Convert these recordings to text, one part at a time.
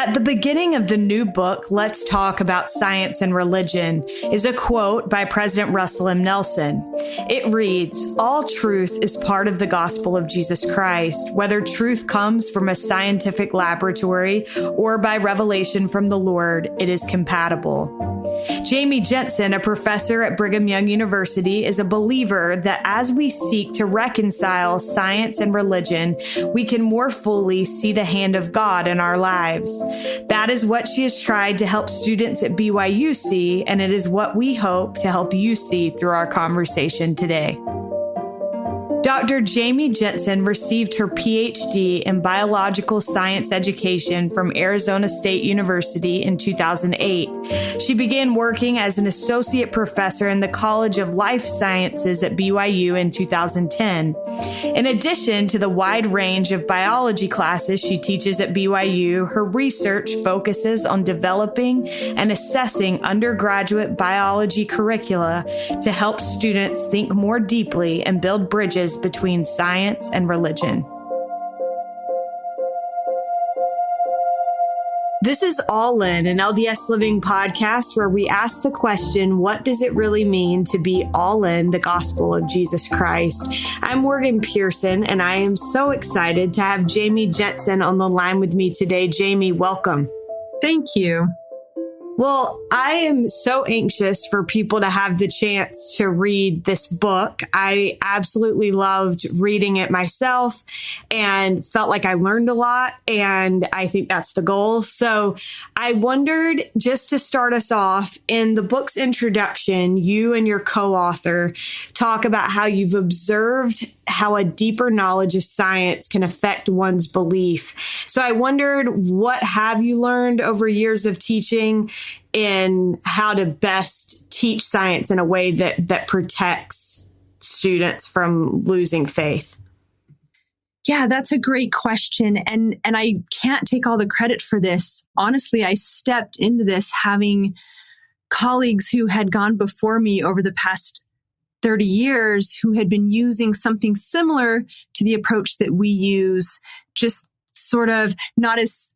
At the beginning of the new book, Let's Talk About Science and Religion, is a quote by President Russell M. Nelson. It reads, "All truth is part of the gospel of Jesus Christ, whether truth comes from a scientific laboratory or by revelation from the Lord, it is compatible." Jamie Jensen, a professor at Brigham Young University, is a believer that as we seek to reconcile science and religion, we can more fully see the hand of God in our lives. That is what she has tried to help students at BYU see, and it is what we hope to help you see through our conversation today. Dr. Jamie Jensen received her PhD in biological science education from Arizona State University in 2008. She began working as an associate professor in the College of Life Sciences at BYU in 2010. In addition to the wide range of biology classes she teaches at BYU, her research focuses on developing and assessing undergraduate biology curricula to help students think more deeply and build bridges between science and religion. This is All In, an LDS Living podcast where we ask the question, what does it really mean to be all in the gospel of Jesus Christ? I'm Morgan Pearson, and I am so excited to have Jamie Jensen on the line with me today. Jamie, welcome. Thank you. Well, I am so anxious for people to have the chance to read this book. I absolutely loved reading it myself and felt like I learned a lot. And I think that's the goal. So I wondered, just to start us off, in the book's introduction, you and your co-author talk about how you've observed how a deeper knowledge of science can affect one's belief. So I wondered, what have you learned over years of teaching in how to best teach science in a way that protects students from losing faith? Yeah, that's a great question. And I can't take all the credit for this. Honestly, I stepped into this having colleagues who had gone before me over the past 30 years who had been using something similar to the approach that we use, just sort of not as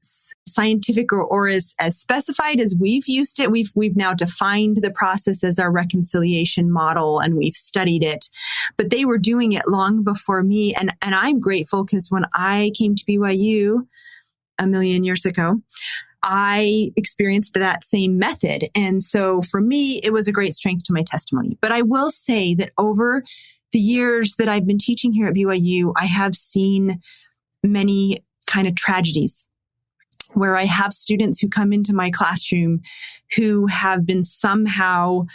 scientific or as specified as we've used it. We've now defined the process as our reconciliation model, and we've studied it. But they were doing it long before me. And I'm grateful because when I came to BYU a million years ago, I experienced that same method. And so for me, it was a great strength to my testimony. But I will say that over the years that I've been teaching here at BYU, I have seen many kind of tragedies where I have students who come into my classroom who have been somehow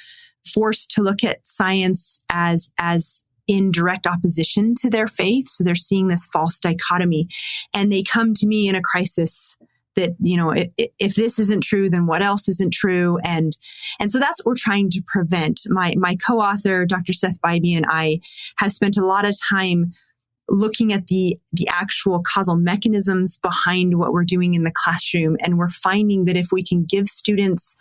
forced to look at science as in direct opposition to their faith. So they're seeing this false dichotomy, and they come to me in a crisis that, you know, if this isn't true, then what else isn't true? And so that's what we're trying to prevent. My co-author, Dr. Seth Bybee, and I have spent a lot of time looking at the actual causal mechanisms behind what we're doing in the classroom. And we're finding that if we can give students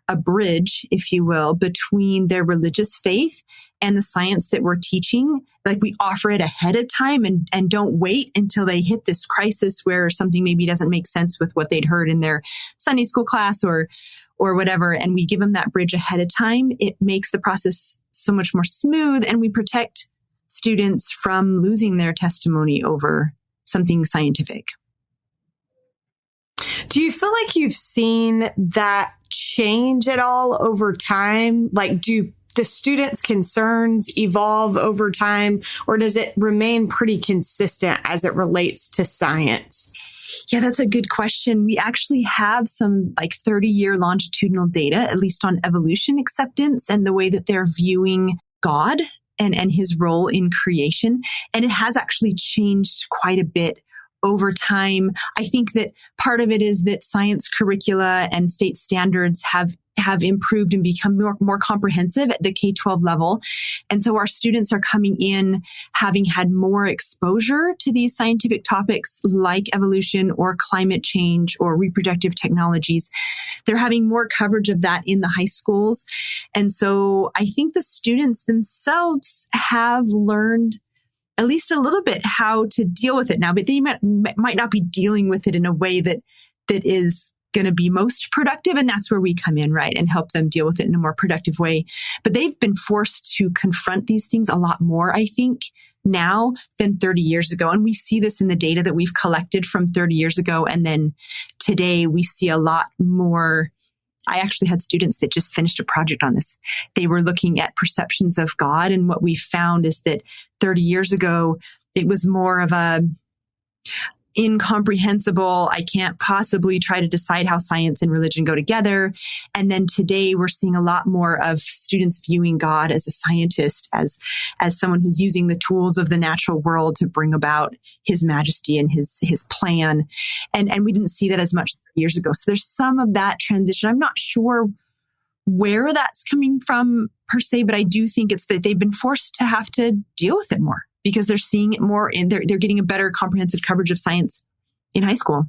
a bridge, if you will, between their religious faith and the science that we're teaching, like we offer it ahead of time and don't wait until they hit this crisis where something maybe doesn't make sense with what they'd heard in their Sunday school class or whatever, and we give them that bridge ahead of time, it makes the process so much more smooth, and we protect students from losing their testimony over something scientific. Do you feel like you've seen that change at all over time? Like, do the students' concerns evolve over time, or does it remain pretty consistent as it relates to science? Yeah, that's a good question. We actually have some 30-year longitudinal data, at least on evolution acceptance and the way that they're viewing God and his role in creation. And it has actually changed quite a bit over time. I think that part of it is that science curricula and state standards have improved and become more comprehensive at the K-12 level. And so our students are coming in having had more exposure to these scientific topics like evolution or climate change or reproductive technologies. They're having more coverage of that in the high schools. And so I think the students themselves have learned at least a little bit how to deal with it now, but they might not be dealing with it in a way that that is going to be most productive. And that's where we come in, right? And help them deal with it in a more productive way. But they've been forced to confront these things a lot more, I think, now than 30 years ago. And we see this in the data that we've collected from 30 years ago. And then today we see a lot more. I actually had students that just finished a project on this. They were looking at perceptions of God. And what we found is that 30 years ago, it was more of a incomprehensible, I can't possibly try to decide how science and religion go together. And then today we're seeing a lot more of students viewing God as a scientist, as someone who's using the tools of the natural world to bring about his majesty and his plan. And we didn't see that as much years ago. So there's some of that transition. I'm not sure where that's coming from per se, but I do think it's that they've been forced to have to deal with it more, because they're seeing it more and they're getting a better comprehensive coverage of science in high school.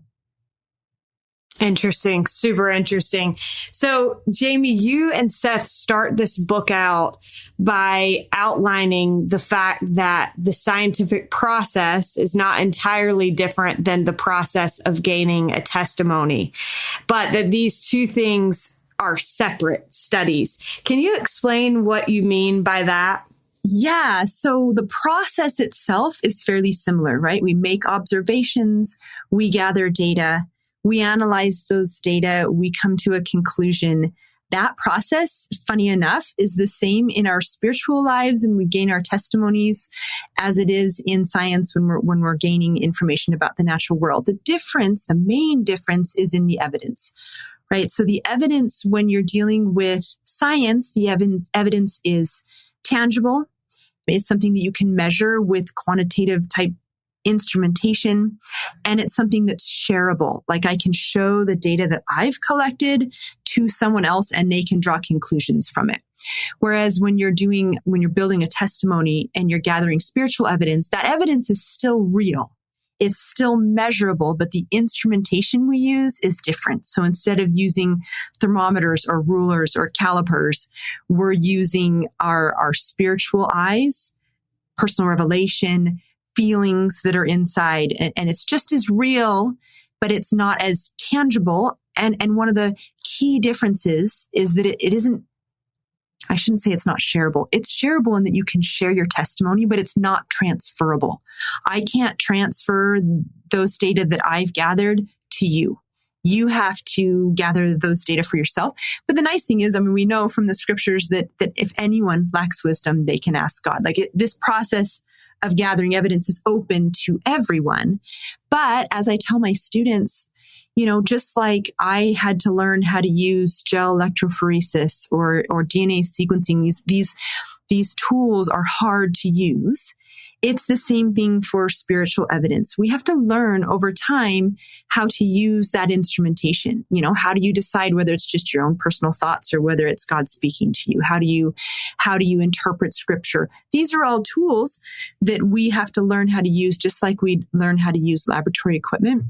Interesting. Super interesting. So, Jamie, you and Seth start this book out by outlining the fact that the scientific process is not entirely different than the process of gaining a testimony, but that these two things are separate studies. Can you explain what you mean by that? Yeah. So the process itself is fairly similar, right? We make observations, we gather data, we analyze those data, we come to a conclusion. That process, funny enough, is the same in our spiritual lives and we gain our testimonies as it is in science when we're gaining information about the natural world. The main difference is in the evidence, right? So the evidence, when you're dealing with science, the evidence is tangible. It's something that you can measure with quantitative type instrumentation. And it's something that's shareable. Like I can show the data that I've collected to someone else and they can draw conclusions from it. Whereas when you're building a testimony and you're gathering spiritual evidence, that evidence is still real. It's still measurable, but the instrumentation we use is different. So instead of using thermometers or rulers or calipers, we're using our spiritual eyes, personal revelation, feelings that are inside. And it's just as real, but it's not as tangible. And one of the key differences is that it isn't, I shouldn't say it's not shareable. It's shareable in that you can share your testimony, but it's not transferable. I can't transfer those data that I've gathered to you. You have to gather those data for yourself. But the nice thing is, we know from the scriptures that if anyone lacks wisdom, they can ask God. This process of gathering evidence is open to everyone. But as I tell my students, just like I had to learn how to use gel electrophoresis or DNA sequencing, these tools are hard to use. It's the same thing for spiritual evidence. We have to learn over time how to use that instrumentation. How do you decide whether it's just your own personal thoughts or whether it's God speaking to you? How do you interpret scripture? These are all tools that we have to learn how to use, just like we learn how to use laboratory equipment.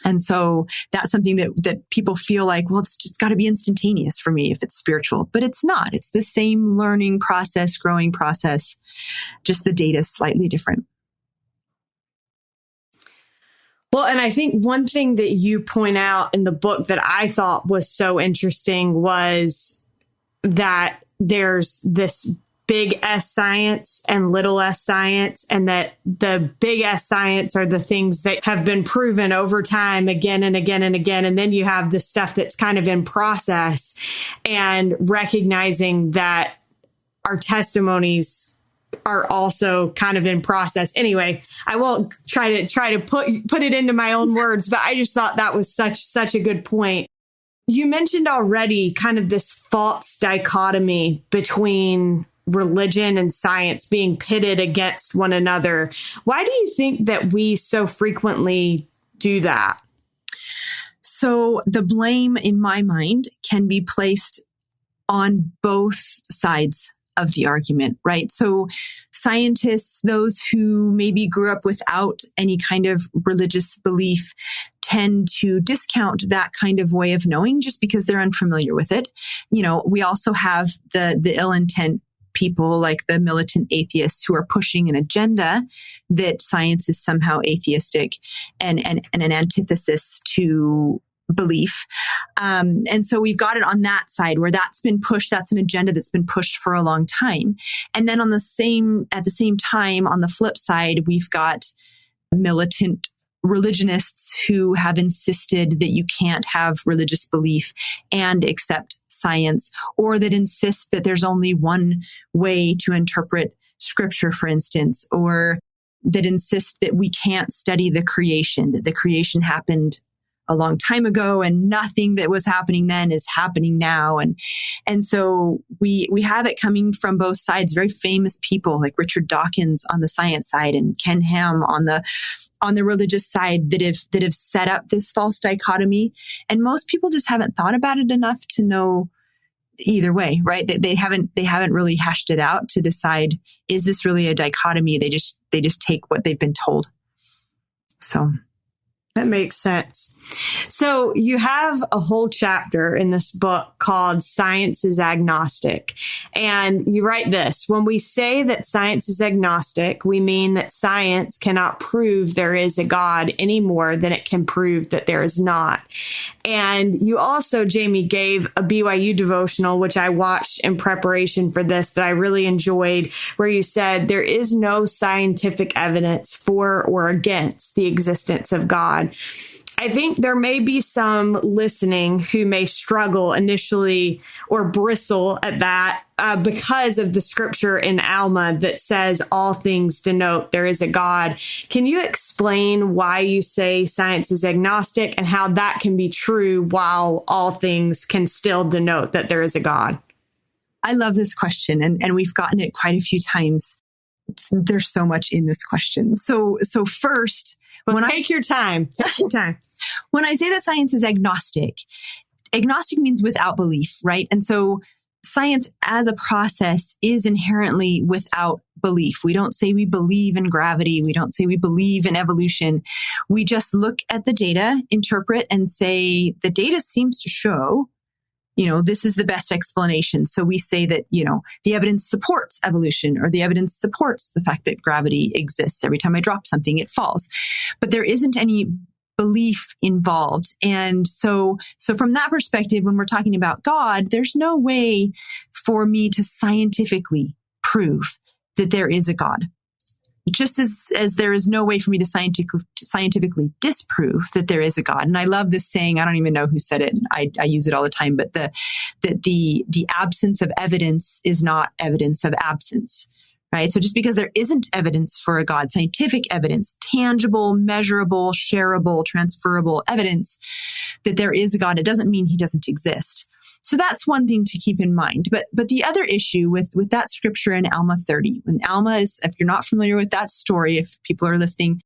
And so that's something that people feel like, well, it's just got to be instantaneous for me if it's spiritual, but it's not. It's the same learning process, growing process, just the data is slightly different. Well, and I think one thing that you point out in the book that I thought was so interesting was that there's this big S science and little s science, and that the big S science are the things that have been proven over time again and again and again. And then you have the stuff that's kind of in process, and recognizing that our testimonies are also kind of in process. Anyway, I won't try to put it into my own words, but I just thought that was such a good point. You mentioned already kind of this false dichotomy between religion and science being pitted against one another. Why do you think that we so frequently do that? So the blame, in my mind, can be placed on both sides of the argument, right? So scientists, those who maybe grew up without any kind of religious belief, tend to discount that kind of way of knowing just because they're unfamiliar with it. We also have the ill intent people like the militant atheists who are pushing an agenda that science is somehow atheistic and an antithesis to belief. And so we've got it on that side where that's been pushed. That's an agenda that's been pushed for a long time. And then at the same time, on the flip side, we've got militant religionists who have insisted that you can't have religious belief and accept science, or that insist that there's only one way to interpret scripture, for instance, or that insist that we can't study the creation, that the creation happened a long time ago and nothing that was happening then is happening now. And so we have it coming from both sides, very famous people like Richard Dawkins on the science side and Ken Ham on the religious side that have set up this false dichotomy. And most people just haven't thought about it enough to know either way, right? They haven't really hashed it out to decide, is this really a dichotomy? They just take what they've been told. So that makes sense. So you have a whole chapter in this book called Science is Agnostic. And you write this: when we say that science is agnostic, we mean that science cannot prove there is a God any more than it can prove that there is not. And you also, Jamie, gave a BYU devotional, which I watched in preparation for this, that I really enjoyed, where you said there is no scientific evidence for or against the existence of God. I think there may be some listening who may struggle initially or bristle at that because of the scripture in Alma that says all things denote there is a God. Can you explain why you say science is agnostic and how that can be true while all things can still denote that there is a God? I love this question, and we've gotten it quite a few times. There's so much in this question. So first, take your time. Take your time. When I say that science is agnostic means without belief, right? And so science as a process is inherently without belief. We don't say we believe in gravity. We don't say we believe in evolution. We just look at the data, interpret, and say the data seems to show, this is the best explanation. So we say that, the evidence supports evolution, or the evidence supports the fact that gravity exists. Every time I drop something, it falls. But there isn't any belief involved. And so from that perspective, when we're talking about God, there's no way for me to scientifically prove that there is a God. Just as there is no way for me to scientifically disprove that there is a God. And I love this saying, I don't even know who said it. I use it all the time, but the absence of evidence is not evidence of absence. Right? So just because there isn't evidence for a God, scientific evidence, tangible, measurable, shareable, transferable evidence that there is a God, it doesn't mean he doesn't exist. So that's one thing to keep in mind. But the other issue with that scripture in Alma 30, when Alma is, if you're not familiar with that story, if people are listening,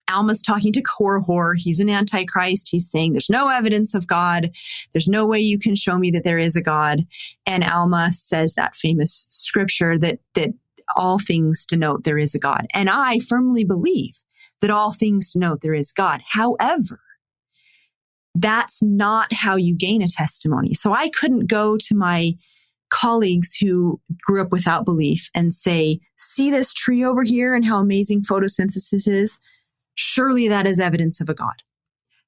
Alma's talking to Korihor. He's an antichrist. He's saying there's no evidence of God. There's no way you can show me that there is a God. And Alma says that famous scripture that all things denote there is a God. And I firmly believe that all things denote there is God. However, that's not how you gain a testimony. So I couldn't go to my colleagues who grew up without belief and say, see this tree over here and how amazing photosynthesis is? Surely that is evidence of a God.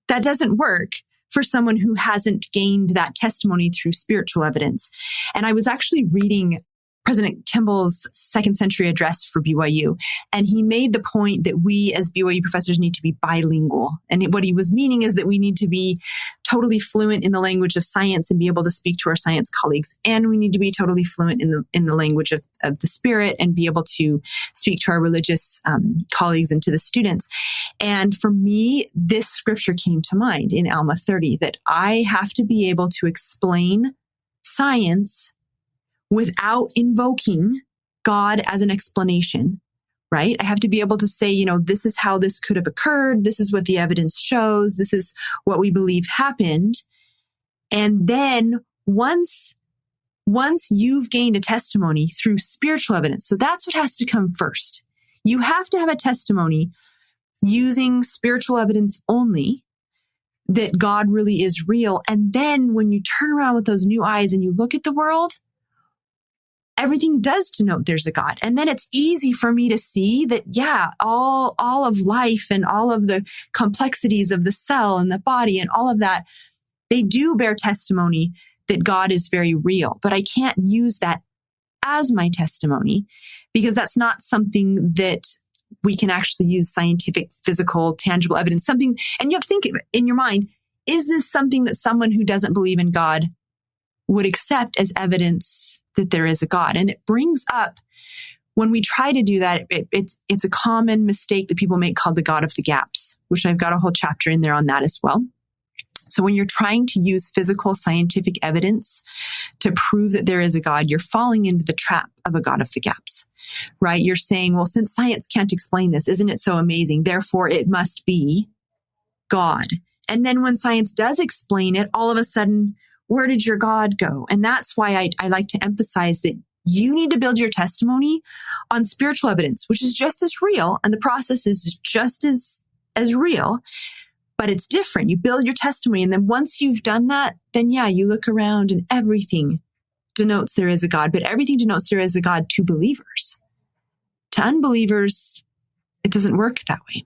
That doesn't work for someone who hasn't gained that testimony through spiritual evidence. And I was actually reading President Kimball's second century address for BYU. And he made the point that we as BYU professors need to be bilingual. And what he was meaning is that we need to be totally fluent in the language of science and be able to speak to our science colleagues. And we need to be totally fluent in the language of the spirit and be able to speak to our religious colleagues and to the students. And for me, this scripture came to mind in Alma 30, that I have to be able to explain science without invoking God as an explanation, right? I have to be able to say, this is how this could have occurred. This is what the evidence shows. This is what we believe happened. And then once you've gained a testimony through spiritual evidence, so that's what has to come first. You have to have a testimony using spiritual evidence only that God really is real. And then when you turn around with those new eyes and you look at the world, everything does denote there's a God. And then it's easy for me to see that, yeah, all of life and all of the complexities of the cell and the body and all of that, they do bear testimony that God is very real. But I can't use that as my testimony because that's not something that we can actually use scientific, physical, tangible evidence. Something, and you have to think in your mind, is this something that someone who doesn't believe in God would accept as evidence that there is a God? And it brings up, when we try to do that, it's a common mistake that people make called the God of the gaps, which I've got a whole chapter in there on that as well. So when you're trying to use physical scientific evidence to prove that there is a God, you're falling into the trap of a God of the gaps, right? You're saying, well, since science can't explain this, isn't it so amazing? Therefore, it must be God. And then when science does explain it, all of a sudden, where did your God go? And that's why I like to emphasize that you need to build your testimony on spiritual evidence, which is just as real. And the process is just as real, but it's different. You build your testimony. And then once you've done that, then yeah, you look around and everything denotes there is a God, but everything denotes there is a God to believers. To unbelievers, it doesn't work that way.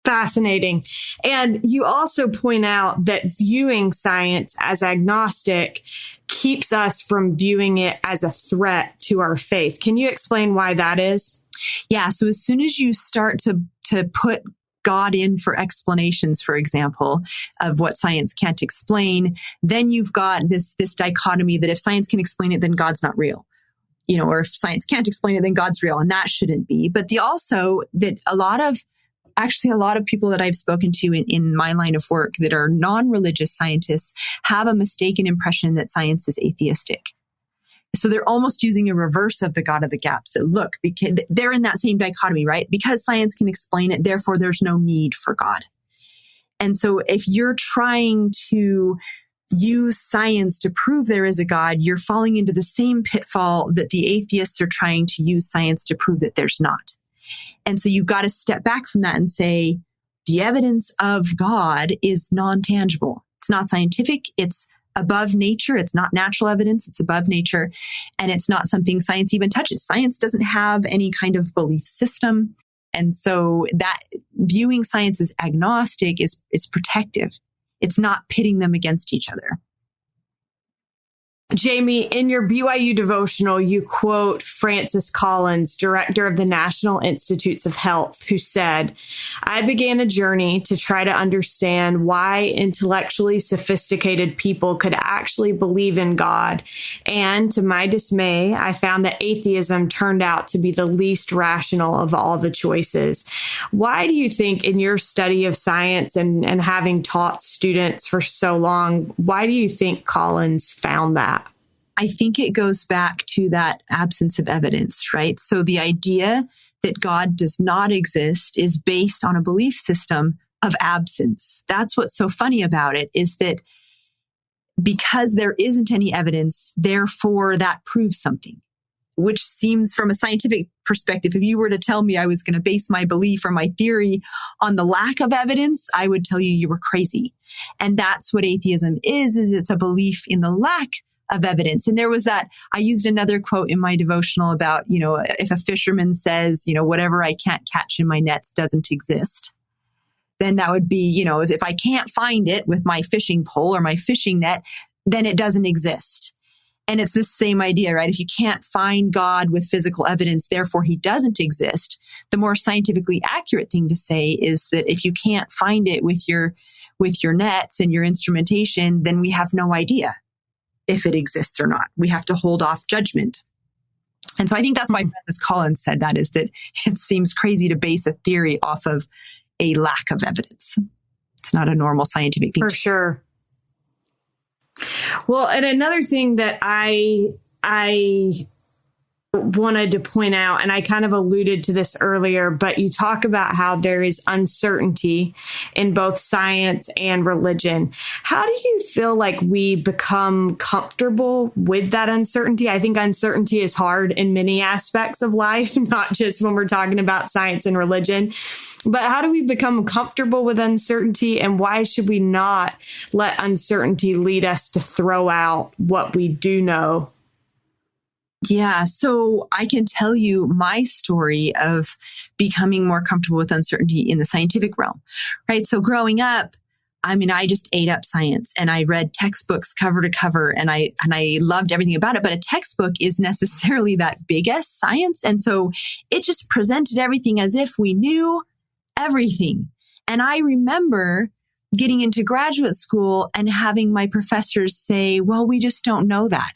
Fascinating. And you also point out that viewing science as agnostic keeps us from viewing it as a threat to our faith. Can you explain why that is? Yeah. So as soon as you start to put God in for explanations, for example, of what science can't explain, then you've got this dichotomy that if science can explain it, then God's not real. Or if science can't explain it, then God's real. And that shouldn't be. But a lot of people that I've spoken to in my line of work that are non-religious scientists have a mistaken impression that science is atheistic. So they're almost using a reverse of the God of the gaps, that look, because they're in that same dichotomy, right? Because science can explain it, therefore there's no need for God. And so if you're trying to use science to prove there is a God, you're falling into the same pitfall that the atheists are trying to use science to prove that there's not. And so you've got to step back from that and say, the evidence of God is non-tangible. It's not scientific. It's above nature. It's not natural evidence. It's above nature. And it's not something science even touches. Science doesn't have any kind of belief system. And so that viewing science as agnostic is protective. It's not pitting them against each other. Jamie, in your BYU devotional, you quote Francis Collins, director of the National Institutes of Health, who said, "I began a journey to try to understand why intellectually sophisticated people could actually believe in God. And to my dismay, I found that atheism turned out to be the least rational of all the choices." Why do you think, in your study of science and having taught students for so long, why do you think Collins found that? I think it goes back to that absence of evidence, right? So the idea that God does not exist is based on a belief system of absence. That's what's so funny about it, is that because there isn't any evidence, therefore that proves something, which seems, from a scientific perspective, if you were to tell me I was going to base my belief or my theory on the lack of evidence, I would tell you were crazy. And that's what atheism is it's a belief in the lack of evidence. And there was that, I used another quote in my devotional about, if a fisherman says, whatever I can't catch in my nets doesn't exist, then that would be, if I can't find it with my fishing pole or my fishing net, then it doesn't exist. And it's the same idea, right? If you can't find God with physical evidence, therefore he doesn't exist. The more scientifically accurate thing to say is that if you can't find it with your nets and your instrumentation, then we have no idea if it exists or not. We have to hold off judgment. And so I think that's why Francis Collins said that, is that it seems crazy to base a theory off of a lack of evidence. It's not a normal scientific thing. For sure. Well, and another thing that I wanted to point out, and I kind of alluded to this earlier, but you talk about how there is uncertainty in both science and religion. How do you feel like we become comfortable with that uncertainty? I think uncertainty is hard in many aspects of life, not just when we're talking about science and religion. But how do we become comfortable with uncertainty, and why should we not let uncertainty lead us to throw out what we do know Yeah. So I can tell you my story of becoming more comfortable with uncertainty in the scientific realm, right? So growing up, I just ate up science and I read textbooks cover to cover and I loved everything about it. But a textbook is necessarily that big as science. And so it just presented everything as if we knew everything. And I remember getting into graduate school and having my professors say, well, we just don't know that.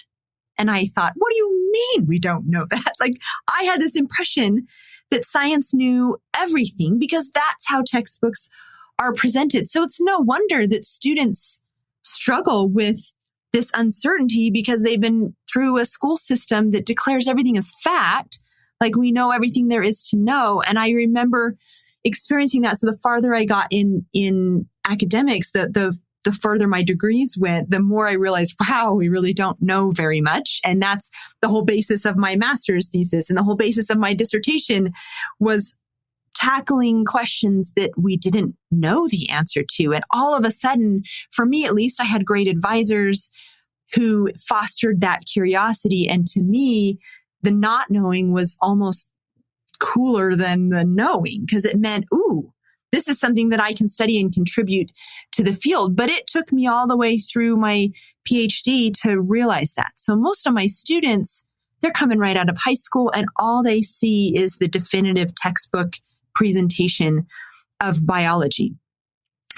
And I thought, what do you mean we don't know that? Like I had this impression that science knew everything because that's how textbooks are presented. So it's no wonder that students struggle with this uncertainty because they've been through a school system that declares everything as fact. Like we know everything there is to know. And I remember experiencing that. So the farther I got in academics, the further my degrees went, the more I realized, wow, we really don't know very much. And that's the whole basis of my master's thesis. And the whole basis of my dissertation was tackling questions that we didn't know the answer to. And all of a sudden, for me at least, I had great advisors who fostered that curiosity. And to me, the not knowing was almost cooler than the knowing because it meant, ooh, this is something that I can study and contribute to the field. But it took me all the way through my PhD to realize that. So most of my students, they're coming right out of high school and all they see is the definitive textbook presentation of biology.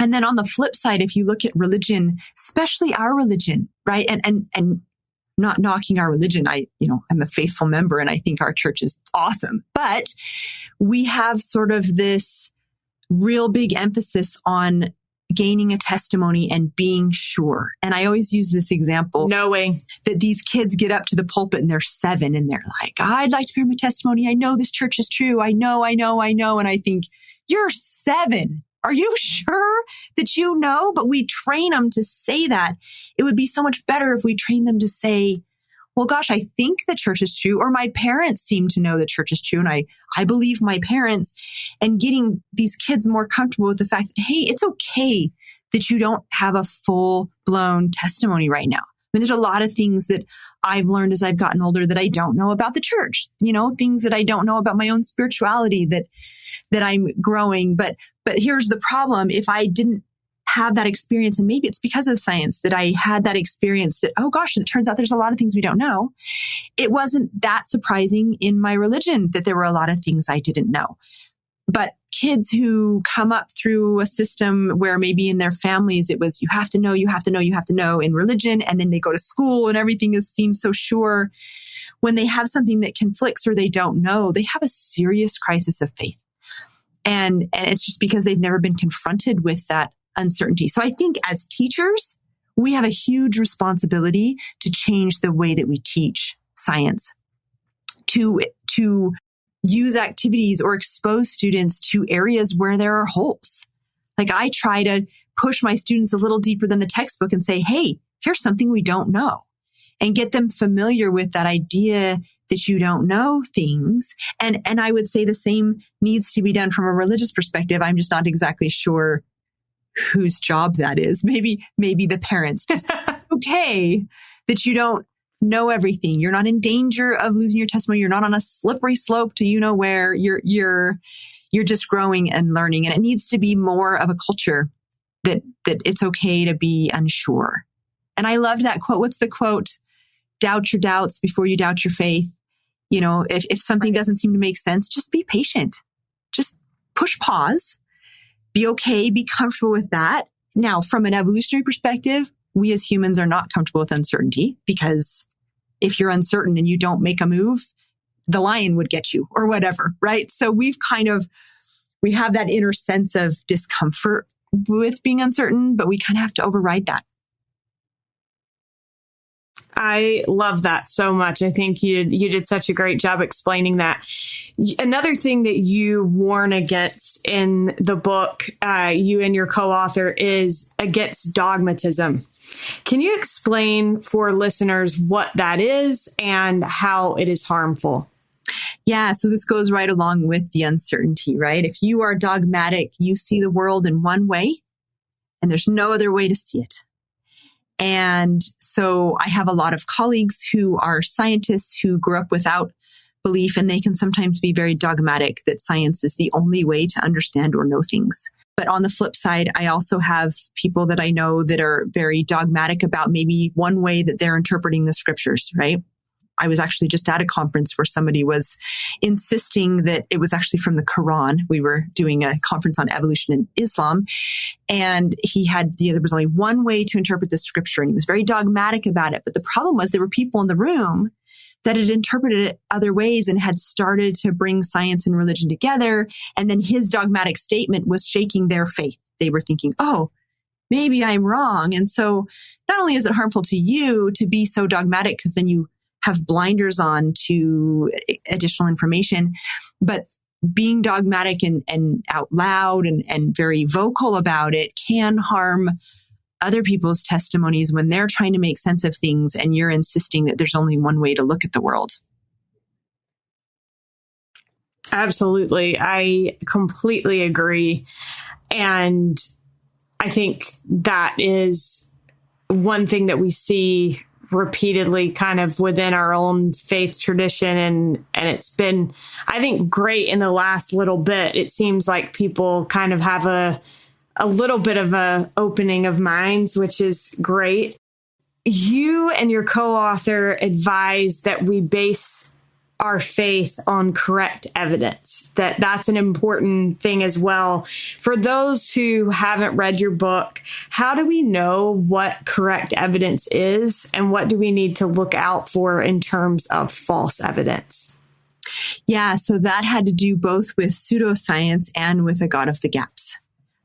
And then on the flip side, if you look at religion, especially our religion, right? And not knocking our religion. I'm a faithful member and I think our church is awesome, but we have sort of this real big emphasis on gaining a testimony and being sure. And I always use this example. Knowing that these kids get up to the pulpit and they're 7 and they're like, I'd like to hear my testimony. I know this church is true. I know. And I think, you're 7. Are you sure that you know? But we train them to say that. It would be so much better if we train them to say, well, gosh, I think the church is true, or my parents seem to know the church is true, and I believe my parents, and getting these kids more comfortable with the fact that, hey, it's okay that you don't have a full-blown testimony right now. I mean, there's a lot of things that I've learned as I've gotten older that I don't know about the church, things that I don't know about my own spirituality that I'm growing. But here's the problem. If I didn't have that experience, and maybe it's because of science that I had that experience that, oh gosh, it turns out there's a lot of things we don't know. It wasn't that surprising in my religion that there were a lot of things I didn't know. But kids who come up through a system where maybe in their families it was, you have to know in religion, and then they go to school and everything seems so sure. When they have something that conflicts or they don't know, they have a serious crisis of faith. And it's just because they've never been confronted with that uncertainty. So I think as teachers, we have a huge responsibility to change the way that we teach science, to use activities or expose students to areas where there are holes. Like I try to push my students a little deeper than the textbook and say, hey, here's something we don't know, and get them familiar with that idea that you don't know things. And I would say the same needs to be done from a religious perspective. I'm just not exactly sure whose job that is. Maybe the parents. Just okay that you don't know everything. You're not in danger of losing your testimony. You're not on a slippery slope to where. You're just growing and learning. And it needs to be more of a culture that it's okay to be unsure. And I loved that quote. What's the quote? Doubt your doubts before you doubt your faith. If something doesn't seem to make sense, just be patient. Just push pause. Be okay. Be comfortable with that. Now, from an evolutionary perspective, we as humans are not comfortable with uncertainty, because if you're uncertain and you don't make a move, the lion would get you or whatever, right? So we have that inner sense of discomfort with being uncertain, but we kind of have to override that. I love that so much. I think you did such a great job explaining that. Another thing that you warn against in the book, you and your co-author, is against dogmatism. Can you explain for listeners what that is and how it is harmful? Yeah, so this goes right along with the uncertainty, right? If you are dogmatic, you see the world in one way and there's no other way to see it. And so I have a lot of colleagues who are scientists who grew up without belief, and they can sometimes be very dogmatic that science is the only way to understand or know things. But on the flip side, I also have people that I know that are very dogmatic about maybe one way that they're interpreting the scriptures, right? I was actually just at a conference where somebody was insisting that it was actually from the Quran. We were doing a conference on evolution in Islam, and there was only one way to interpret the scripture, and he was very dogmatic about it. But the problem was there were people in the room that had interpreted it other ways and had started to bring science and religion together. And then his dogmatic statement was shaking their faith. They were thinking, oh, maybe I'm wrong. And so not only is it harmful to you to be so dogmatic, because then you have blinders on to additional information, but being dogmatic and out loud and very vocal about it can harm other people's testimonies when they're trying to make sense of things and you're insisting that there's only one way to look at the world. Absolutely. I completely agree. And I think that is one thing that we see repeatedly kind of within our own faith tradition. And it's been, I think, great in the last little bit. It seems like people kind of have a little bit of a opening of minds, which is great. You and your co-author advise that we base our faith on correct evidence, that's an important thing as well. For those who haven't read your book, how do we know what correct evidence is, and what do we need to look out for in terms of false evidence? Yeah, so that had to do both with pseudoscience and with a God of the gaps.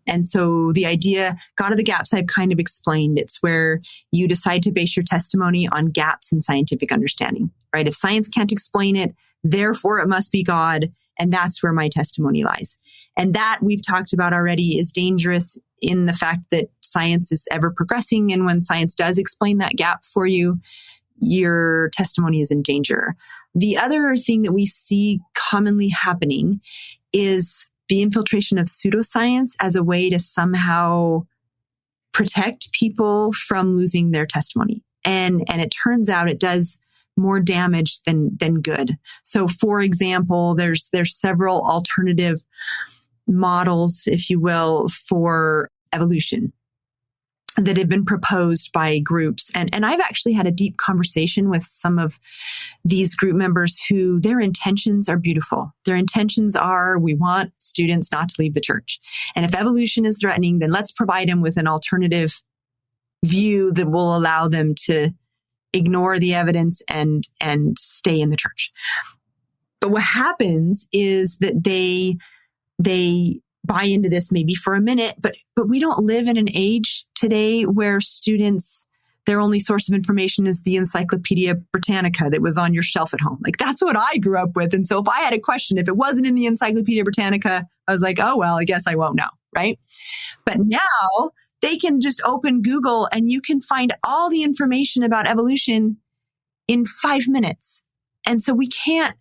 And so the idea, God of the gaps, I've kind of explained. It's where you decide to base your testimony on gaps in scientific understanding, right? If science can't explain it, therefore it must be God. And that's where my testimony lies. And that we've talked about already is dangerous in the fact that science is ever progressing. And when science does explain that gap for you, your testimony is in danger. The other thing that we see commonly happening is the infiltration of pseudoscience as a way to somehow protect people from losing their testimony. And it turns out it does more damage than good. So for example, there's several alternative models, if you will, for evolution that have been proposed by groups. And I've actually had a deep conversation with some of these group members who their intentions are beautiful. Their intentions are, we want students not to leave the church. And if evolution is threatening, then let's provide them with an alternative view that will allow them to ignore the evidence and stay in the church. But what happens is that they buy into this maybe for a minute, but we don't live in an age today where students, their only source of information is the Encyclopedia Britannica that was on your shelf at home. Like, that's what I grew up with. And so if I had a question, if it wasn't in the Encyclopedia Britannica, I was like, oh, well, I guess I won't know, right? But now they can just open Google and you can find all the information about evolution in 5 minutes. And so we can't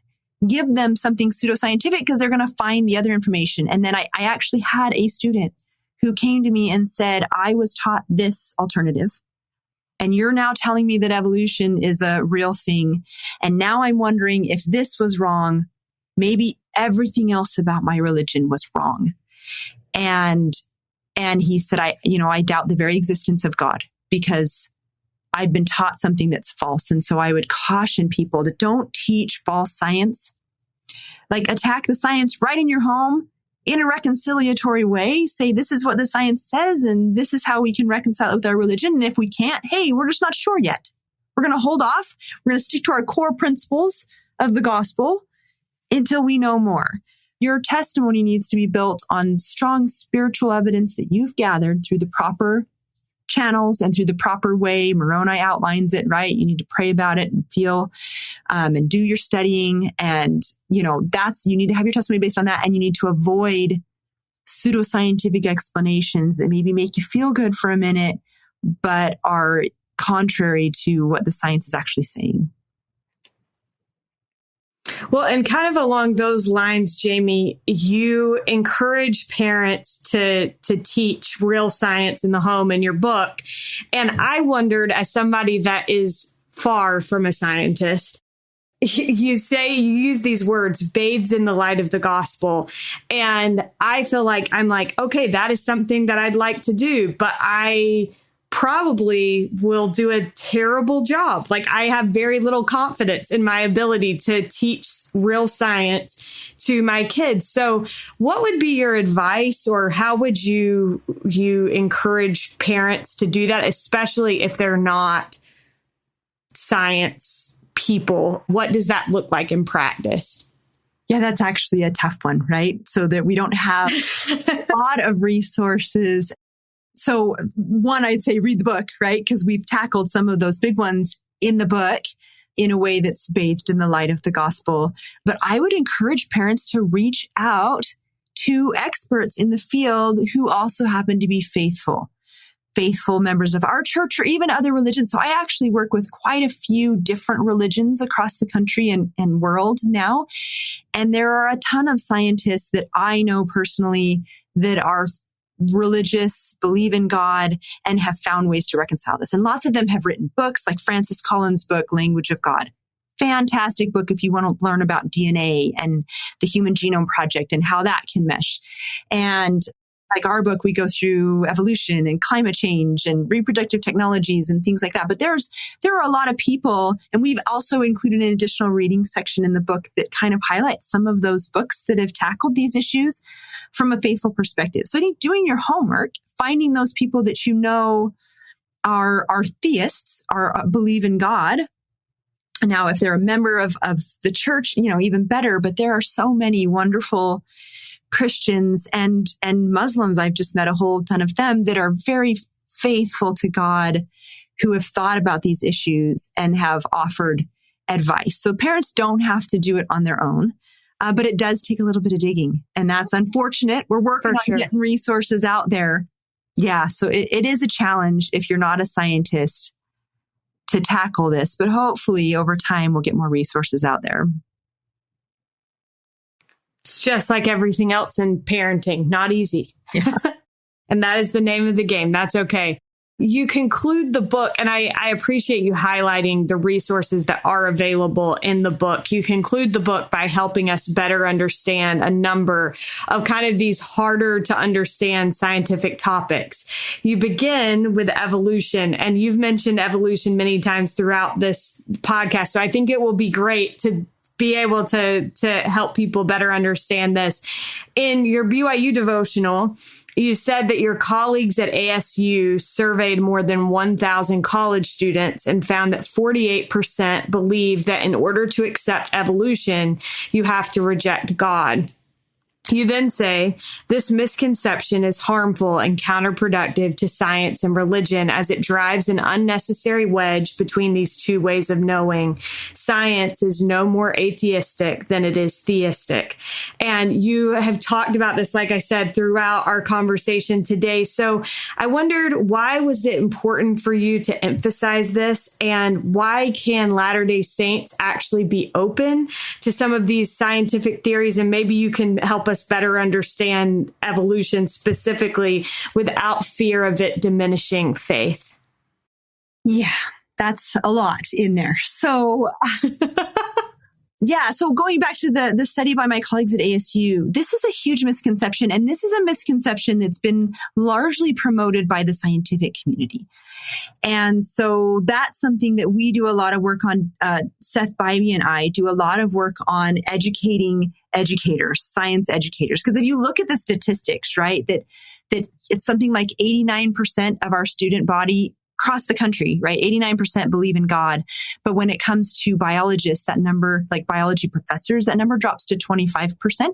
give them something pseudoscientific because they're going to find the other information. And then I actually had a student who came to me and said, I was taught this alternative, and you're now telling me that evolution is a real thing. And now I'm wondering if this was wrong, maybe everything else about my religion was wrong. And he said, I doubt the very existence of God because I've been taught something that's false. And so I would caution people to don't teach false science. Like, attack the science right in your home in a reconciliatory way. Say, this is what the science says, and this is how we can reconcile it with our religion. And if we can't, hey, we're just not sure yet. We're going to hold off. We're going to stick to our core principles of the gospel until we know more. Your testimony needs to be built on strong spiritual evidence that you've gathered through the proper channels and through the proper way. Moroni outlines it, right? You need to pray about it and feel and do your studying. And, you need to have your testimony based on that. And you need to avoid pseudoscientific explanations that maybe make you feel good for a minute, but are contrary to what the science is actually saying. Well, and kind of along those lines, Jamie, you encourage parents to teach real science in the home in your book. And I wondered, as somebody that is far from a scientist, you use these words, bathed in the light of the gospel. And I feel like I'm like, okay, that is something that I'd like to do, but I probably will do a terrible job. Like, I have very little confidence in my ability to teach real science to my kids. So what would be your advice, or how would you encourage parents to do that, especially if they're not science people? What does that look like in practice? Yeah, that's actually a tough one, right? So that we don't have a lot of resources. So one, I'd say read the book, right? Because we've tackled some of those big ones in the book in a way that's bathed in the light of the gospel. But I would encourage parents to reach out to experts in the field who also happen to be faithful members of our church or even other religions. So I actually work with quite a few different religions across the country and world now. And there are a ton of scientists that I know personally that are religious, believe in God, and have found ways to reconcile this. And lots of them have written books, like Francis Collins' book, Language of God. Fantastic book if you want to learn about DNA and the Human Genome Project and how that can mesh. And like our book, we go through evolution and climate change and reproductive technologies and things like that. But there are a lot of people, and we've also included an additional reading section in the book that kind of highlights some of those books that have tackled these issues from a faithful perspective. So I think doing your homework, finding those people that you know are theists, believe in God. Now, if they're a member of the church, even better. But there are so many wonderful Christians and Muslims. I've just met a whole ton of them that are very faithful to God, who have thought about these issues and have offered advice. So parents don't have to do it on their own, but it does take a little bit of digging. And that's unfortunate. We're working on getting resources out there. Yeah, so it is a challenge if you're not a scientist to tackle this, but hopefully over time we'll get more resources out there. It's just like everything else in parenting, not easy. Yeah. And that is the name of the game. That's okay. You conclude the book, and I appreciate you highlighting the resources that are available in the book. You conclude the book by helping us better understand a number of kind of these harder to understand scientific topics. You begin with evolution, and you've mentioned evolution many times throughout this podcast. So I think it will be great to be able to help people better understand this. In your BYU devotional, you said that your colleagues at ASU surveyed more than 1,000 college students and found that 48% believe that in order to accept evolution, you have to reject God. You then say, this misconception is harmful and counterproductive to science and religion as it drives an unnecessary wedge between these two ways of knowing. Science is no more atheistic than it is theistic. And you have talked about this, like I said, throughout our conversation today. So I wondered, why was it important for you to emphasize this? And why can Latter-day Saints actually be open to some of these scientific theories? And maybe you can help us better understand evolution specifically without fear of it diminishing faith. Yeah, that's a lot in there. So, so going back to the study by my colleagues at ASU, this is a huge misconception. And this is a misconception that's been largely promoted by the scientific community. And so that's something that we do a lot of work on. Seth Bybee and I do a lot of work on educating educators, science educators. Because if you look at the statistics, right, that it's something like 89% of our student body across the country, right? 89% believe in God. But when it comes to biologists, that number, like biology professors, that number drops to 25%.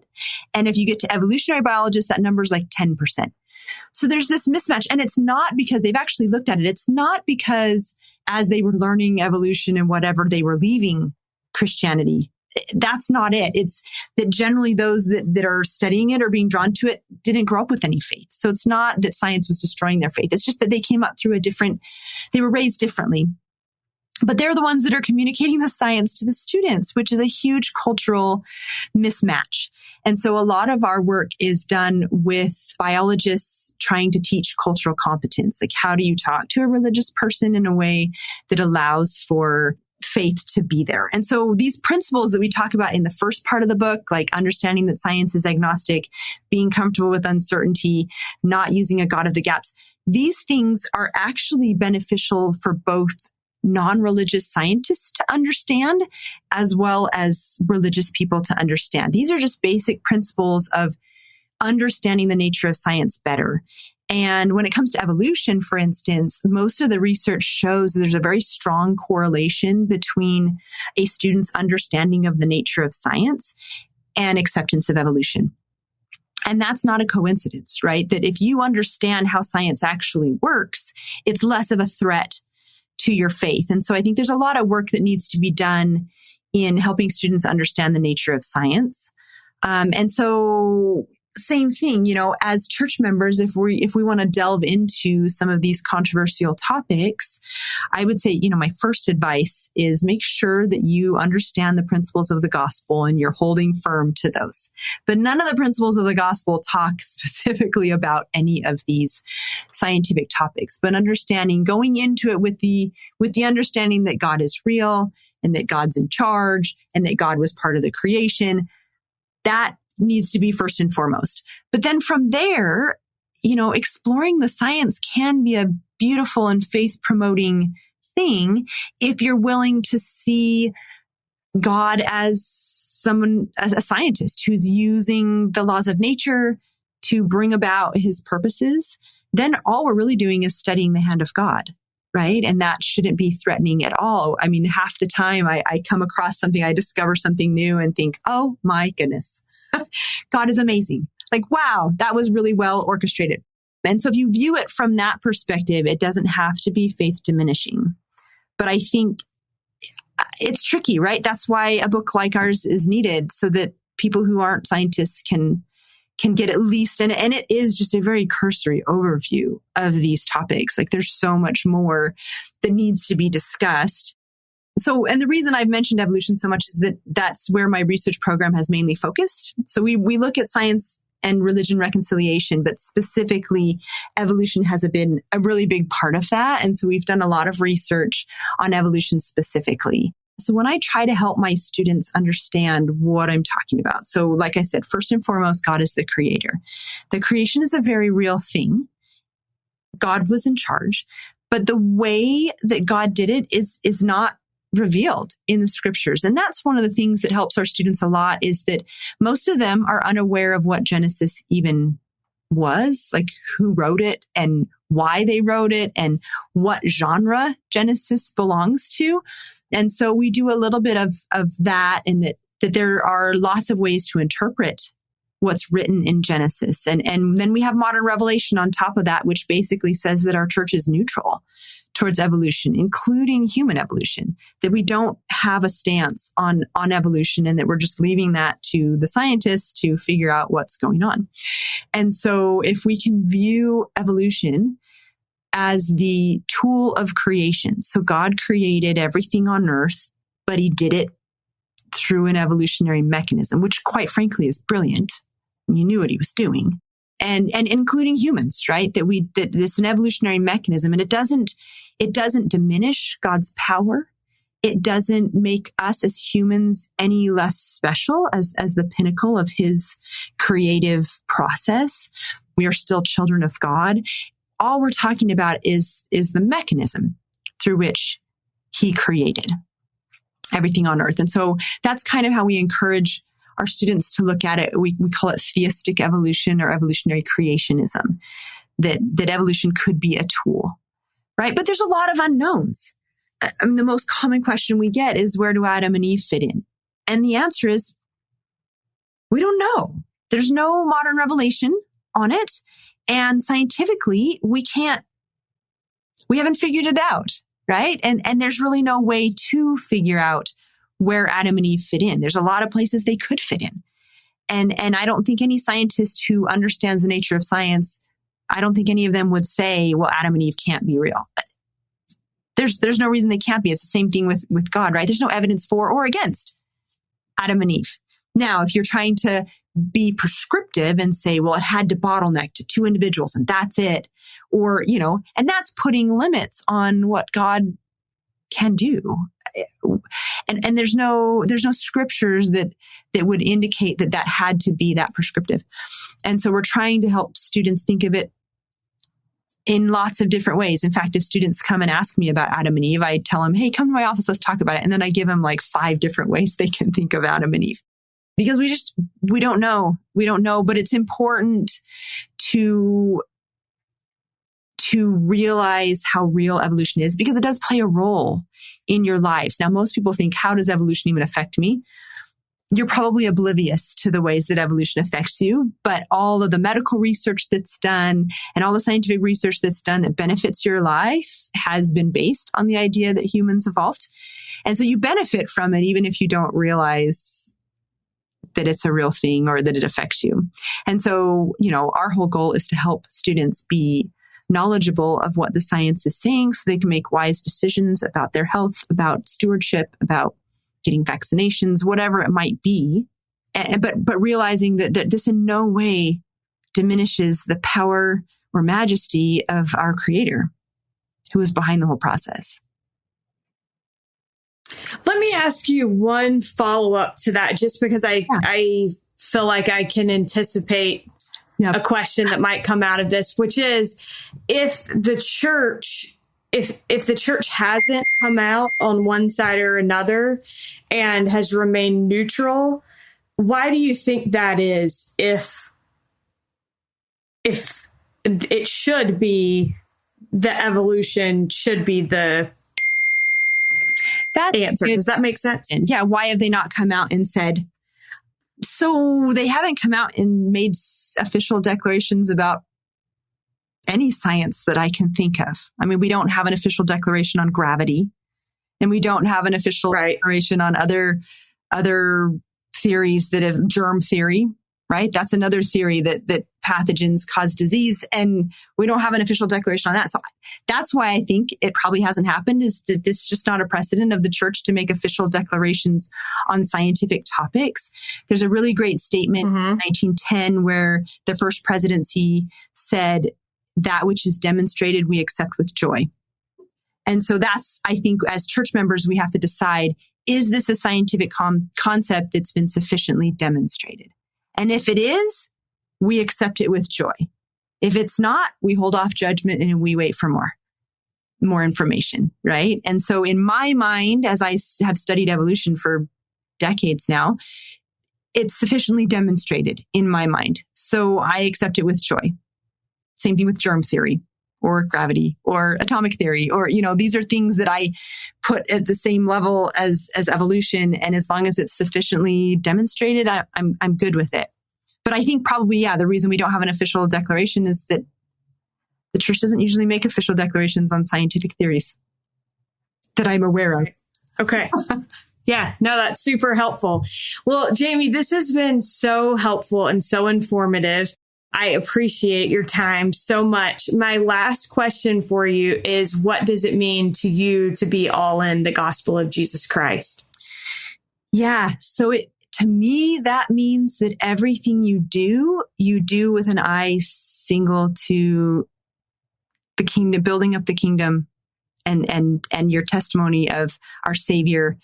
And if you get to evolutionary biologists, that number is like 10%. So there's this mismatch. And it's not because they've actually looked at it. It's not because as they were learning evolution and whatever, they were leaving Christianity. That's not it. It's that generally those that are studying it or being drawn to it didn't grow up with any faith. So it's not that science was destroying their faith. It's just that they came up through they were raised differently. But they're the ones that are communicating the science to the students, which is a huge cultural mismatch. And so a lot of our work is done with biologists trying to teach cultural competence. Like, how do you talk to a religious person in a way that allows for faith to be there? And so these principles that we talk about in the first part of the book, like understanding that science is agnostic, being comfortable with uncertainty, not using a God of the gaps, these things are actually beneficial for both non-religious scientists to understand, as well as religious people to understand. These are just basic principles of understanding the nature of science better. And when it comes to evolution, for instance, most of the research shows there's a very strong correlation between a student's understanding of the nature of science and acceptance of evolution. And that's not a coincidence, right? That if you understand how science actually works, it's less of a threat to your faith. And so I think there's a lot of work that needs to be done in helping students understand the nature of science. And so same thing, as church members, if we want to delve into some of these controversial topics, I would say, my first advice is make sure that you understand the principles of the gospel and you're holding firm to those. But none of the principles of the gospel talk specifically about any of these scientific topics, but going into it with the understanding that God is real and that God's in charge and that God was part of the creation. That needs to be first and foremost. But then from there, exploring the science can be a beautiful and faith-promoting thing if you're willing to see God as a scientist who's using the laws of nature to bring about his purposes. Then all we're really doing is studying the hand of God, right? And that shouldn't be threatening at all. I mean, half the time I come across something, I discover something new and think, oh my goodness, God is amazing. Like, wow, that was really well orchestrated. And so if you view it from that perspective, it doesn't have to be faith diminishing. But I think it's tricky, right? That's why a book like ours is needed, so that people who aren't scientists can get at least, and it is just a very cursory overview of these topics. Like, there's so much more that needs to be discussed. So, and the reason I've mentioned evolution so much is that that's where my research program has mainly focused. So we look at science and religion reconciliation, but specifically evolution has been a really big part of that. And so we've done a lot of research on evolution specifically. So when I try to help my students understand what I'm talking about, so like I said, first and foremost, God is the creator. The creation is a very real thing. God was in charge, but the way that God did it is not revealed in the scriptures. And that's one of the things that helps our students a lot, is that most of them are unaware of what Genesis even was, like who wrote it and why they wrote it and what genre Genesis belongs to. And so we do a little bit of that, and that there are lots of ways to interpret what's written in Genesis. And then we have modern revelation on top of that, which basically says that our church is neutral towards evolution, including human evolution, that we don't have a stance on evolution, and that we're just leaving that to the scientists to figure out what's going on. And so if we can view evolution as the tool of creation, so God created everything on earth, but he did it through an evolutionary mechanism, which quite frankly is brilliant. He knew what he was doing. And including humans, right? That this is an evolutionary mechanism, and it doesn't diminish God's power. It doesn't make us as humans any less special as the pinnacle of his creative process. We are still children of God. All we're talking about is the mechanism through which he created everything on earth. And so that's kind of how we encourage our students to look at it. We call it theistic evolution or evolutionary creationism, that evolution could be a tool, right? But there's a lot of unknowns. I mean, the most common question we get is, where do Adam and Eve fit in? And the answer is, we don't know. There's no modern revelation on it. And scientifically, we haven't figured it out, right? And there's really no way to figure out where Adam and Eve fit in. There's a lot of places they could fit in. And I don't think any scientist who understands the nature of science, I don't think any of them would say, well, Adam and Eve can't be real. There's no reason they can't be. It's the same thing with God, right? There's no evidence for or against Adam and Eve. Now, if you're trying to be prescriptive and say, well, it had to bottleneck to 2 individuals and that's it, or, and that's putting limits on what God can do. And there's no scriptures that would indicate that had to be that prescriptive. And so we're trying to help students think of it in lots of different ways. In fact, if students come and ask me about Adam and Eve, I tell them, hey, come to my office, let's talk about it. And then I give them like 5 different ways they can think of Adam and Eve. Because we don't know. We don't know, but it's important to realize how real evolution is, because it does play a role in your lives. Now, most people think, how does evolution even affect me? You're probably oblivious to the ways that evolution affects you, but all of the medical research that's done and all the scientific research that's done that benefits your life has been based on the idea that humans evolved. And so you benefit from it, even if you don't realize that it's a real thing or that it affects you. And so, our whole goal is to help students be knowledgeable of what the science is saying so they can make wise decisions about their health, about stewardship, about getting vaccinations, whatever it might be. But realizing that this in no way diminishes the power or majesty of our Creator, who is behind the whole process. Let me ask you one follow-up to that, just because I feel like I can anticipate a question that might come out of this, which is, if the church hasn't come out on one side or another and has remained neutral, why do you think that is? If it should be, the evolution should be the answer. Does that make sense? Yeah. Why have they not come out and said? So they haven't come out and made official declarations about any science that I can think of. I mean, we don't have an official declaration on gravity, and we don't have an official declaration on other theories that have germ theory, right? That's another theory that pathogens cause disease, and we don't have an official declaration on that. So that's why I think it probably hasn't happened, is that this is just not a precedent of the church to make official declarations on scientific topics. There's a really great statement in 1910 where the first presidency said, that which is demonstrated, we accept with joy. And so that's, I think, as church members, we have to decide, is this a scientific concept that's been sufficiently demonstrated? And if it is, we accept it with joy. If it's not, we hold off judgment and we wait for more information, right? And so in my mind, as I have studied evolution for decades now, it's sufficiently demonstrated in my mind. So I accept it with joy. Same thing with germ theory or gravity or atomic theory, or, these are things that I put at the same level as evolution. And as long as it's sufficiently demonstrated, I'm good with it. But I think probably, the reason we don't have an official declaration is that the church doesn't usually make official declarations on scientific theories that I'm aware of. Okay. Yeah, no, that's super helpful. Well, Jamie, this has been so helpful and so informative. I appreciate your time so much. My last question for you is, what does it mean to you to be all in the gospel of Jesus Christ? Yeah. So to me, that means that everything you do with an eye single to the kingdom, building up the kingdom and your testimony of our Savior.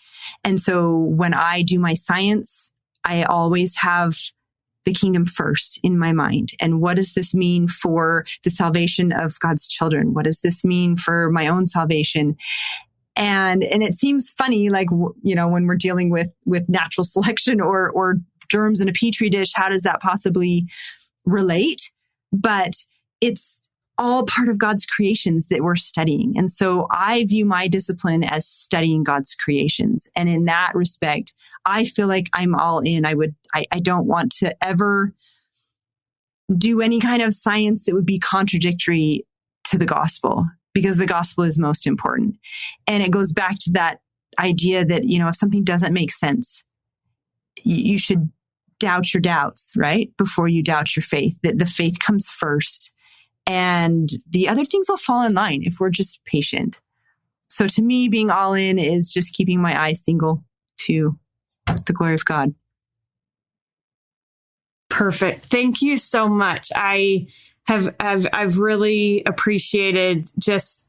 And so when I do my science, I always have the kingdom first in my mind. And what does this mean for the salvation of God's children? What does this mean for my own salvation? And it seems funny, like, when we're dealing with natural selection or germs in a petri dish, how does that possibly relate? But it's all part of God's creations that we're studying. And so I view my discipline as studying God's creations. And in that respect, I feel like I'm all in. I don't want to ever do any kind of science that would be contradictory to the gospel, because the gospel is most important. And it goes back to that idea that, if something doesn't make sense, you should doubt your doubts, right? Before you doubt your faith, that the faith comes first and the other things will fall in line if we're just patient. So to me, being all in is just keeping my eyes single to the glory of God. Perfect. Thank you so much. I've really appreciated, just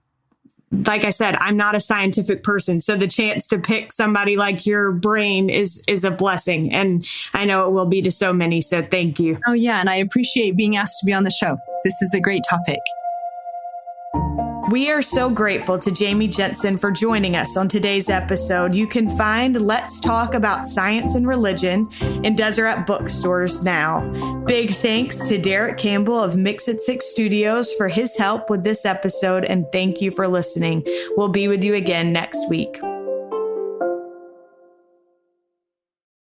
like I said, I'm not a scientific person, so the chance to pick somebody like your brain is a blessing, and I know it will be to so many. So thank you. Oh yeah, and I appreciate being asked to be on the show. This is a great topic. We are so grateful to Jamie Jensen for joining us on today's episode. You can find Let's Talk About Science and Religion in Deseret bookstores now. Big thanks to Derek Campbell of Mix It 6 Studios for his help with this episode, and thank you for listening. We'll be with you again next week.